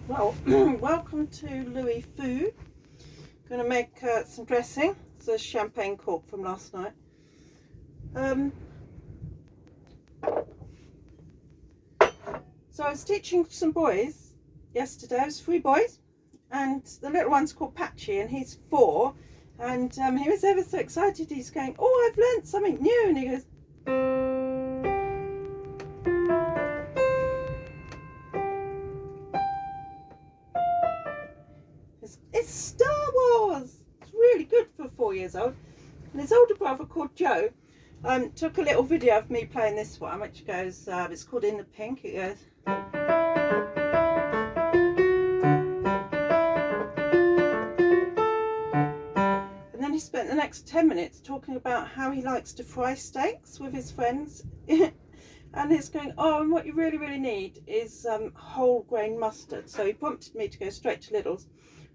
Well, welcome to Loui food. Going to make some dressing. It's a champagne cork from last night. So I was teaching some boys yesterday. It was 3 boys, and the little one's called Patchy, and he's 4. And he was ever so excited. He's going, "Oh, I've learnt something new!" And he goes, "It's Star Wars!" It's really good for 4 years old. And his older brother, called Joe, took a little video of me playing this one, which goes, it's called In the Pink. It goes, and then he spent the next 10 minutes talking about how he likes to fry steaks with his friends. And he's going, "Oh, and what you really, really need is whole grain mustard." So he prompted me to go straight to Lidl's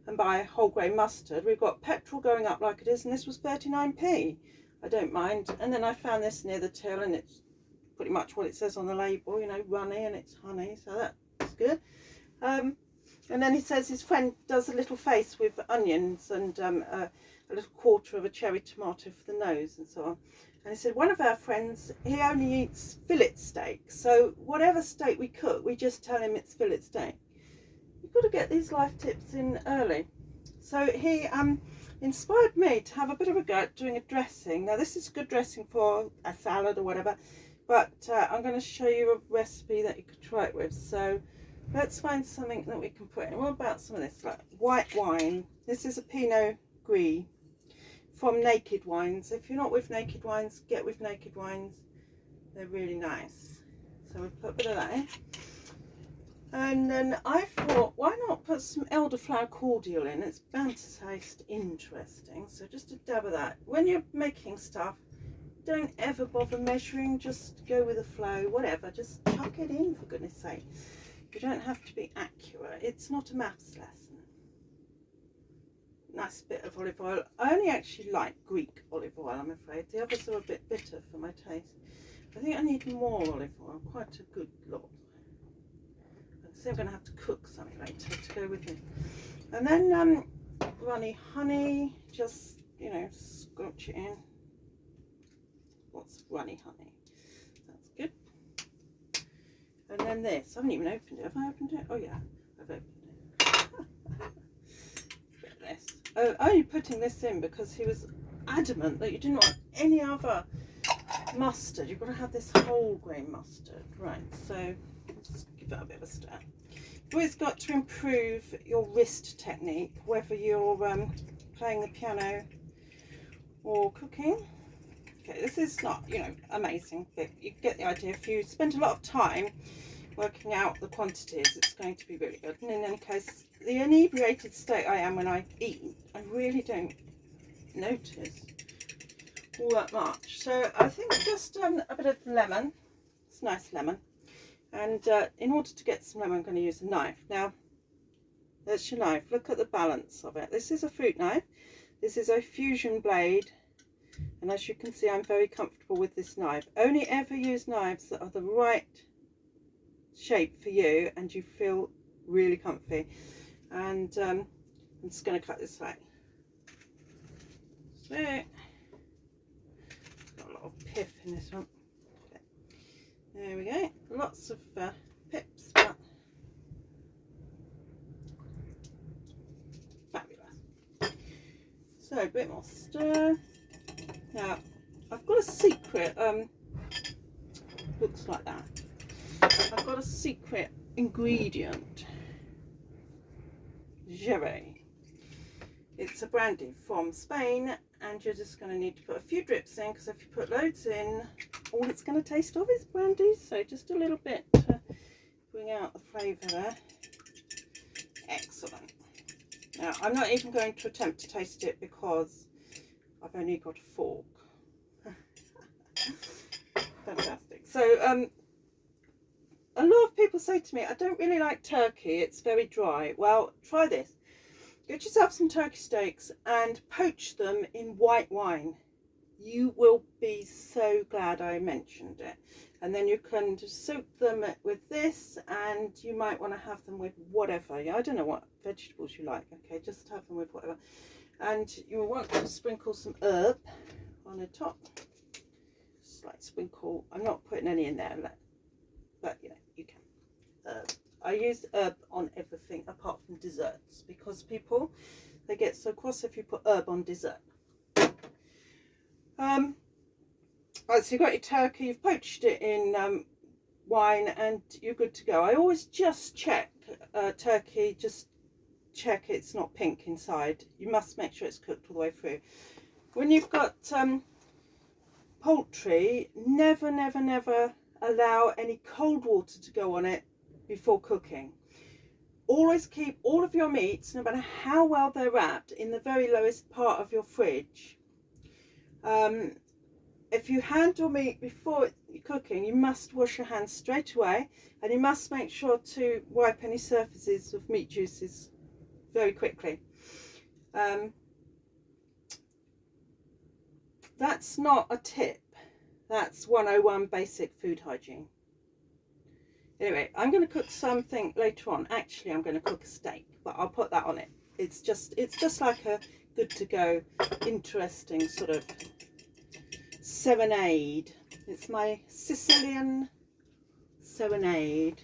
and buy whole grain mustard. We've got petrol going up like it is, and this was 39p. I don't mind. And then I found this near the till, and it's pretty much what it says on the label, you know, runny, and it's honey, so that's good. And then he says his friend does a little face with onions and a little quarter of a cherry tomato for the nose and so on. And he said one of our friends, he only eats fillet steak, so whatever steak we cook, we just tell him it's fillet steak. You've got to get these life tips in early. So he inspired me to have a bit of a go at doing a dressing. Now this is good dressing for a salad or whatever, but I'm going to show you a recipe that you could try it with. So let's find something that we can put in. What about some of this, like white wine? This is a pinot gris from Naked Wines. If you're not with Naked Wines, get with Naked Wines. They're really nice. So we'll put a bit of that in. And then I thought, why not put some elderflower cordial in? It's bound to taste interesting. So just a dab of that. When you're making stuff, don't ever bother measuring. Just go with the flow, whatever. Just chuck it in, for goodness sake. You don't have to be accurate. It's not a maths lesson. Nice bit of olive oil. I only actually like Greek olive oil, I'm afraid. The others are a bit bitter for my taste. I think I need more olive oil, quite a good lot. So I'm going to have to cook something later to go with it. And then runny honey, just, you know, scorch it in. Lots of runny honey. That's good. And then this, I haven't even opened it. Have I opened it? Oh yeah, I've opened it. Bit of this. Oh, only putting this in because he was adamant that you didn't want any other mustard. You've got to have this whole grain mustard. Right, so let's give that a bit of a stir. You've always got to improve your wrist technique, whether you're playing the piano or cooking. Okay, this is not, you know, amazing, but you get the idea. If you spend a lot of time working out the quantities, it's going to be really good. And in any case, the inebriated state I am when I eat, I really don't notice all that much. So I think just a bit of lemon. It's nice lemon. And in order to get some lemon, I'm going to use a knife. Now, there's your knife. Look at the balance of it. This is a fruit knife. This is a fusion blade. And as you can see, I'm very comfortable with this knife. Only ever use knives that are the right shape for you and you feel really comfy. And I'm just going to cut this way. So, got a lot of pith in this one. Okay. There we go. Lots of pips, but fabulous. So a bit more stir. Now I've got a secret. Looks like that. I've got a secret ingredient. Gris. It's a brandy from Spain, and you're just going to need to put a few drips in, because if you put loads in, all it's going to taste of is brandy. So just a little bit to bring out the flavour there. Excellent. Now I'm not even going to attempt to taste it because I've only got a fork. Fantastic. So a lot of people say to me, I don't really like turkey, it's very dry. Well, try this. Get yourself some turkey steaks and poach them in white wine. You will be so glad I mentioned it. And then you can just soak them with this, and you might want to have them with whatever. I don't know what vegetables you like. Okay, just have them with whatever. And you will want to sprinkle some herb on the top. Just like sprinkle. I'm not putting any in there, but you know, you can. I use herb on everything apart from desserts, because people, they get so cross if you put herb on dessert. Right, so you've got your turkey, you've poached it in wine, and you're good to go. I always just check turkey, just check it's not pink inside. You must make sure it's cooked all the way through. When you've got poultry, never allow any cold water to go on it before cooking. Always keep all of your meats, no matter how well they're wrapped, in the very lowest part of your fridge. If you handle meat before cooking, you must wash your hands straight away, and you must make sure to wipe any surfaces of meat juices very quickly. That's not a tip, that's 101 basic food hygiene. Anyway, I'm going to cook something later on. Actually, I'm going to cook a steak, but I'll put that on it. It's just like a good to go, interesting sort of serenade. It's my Sicilian Serenade.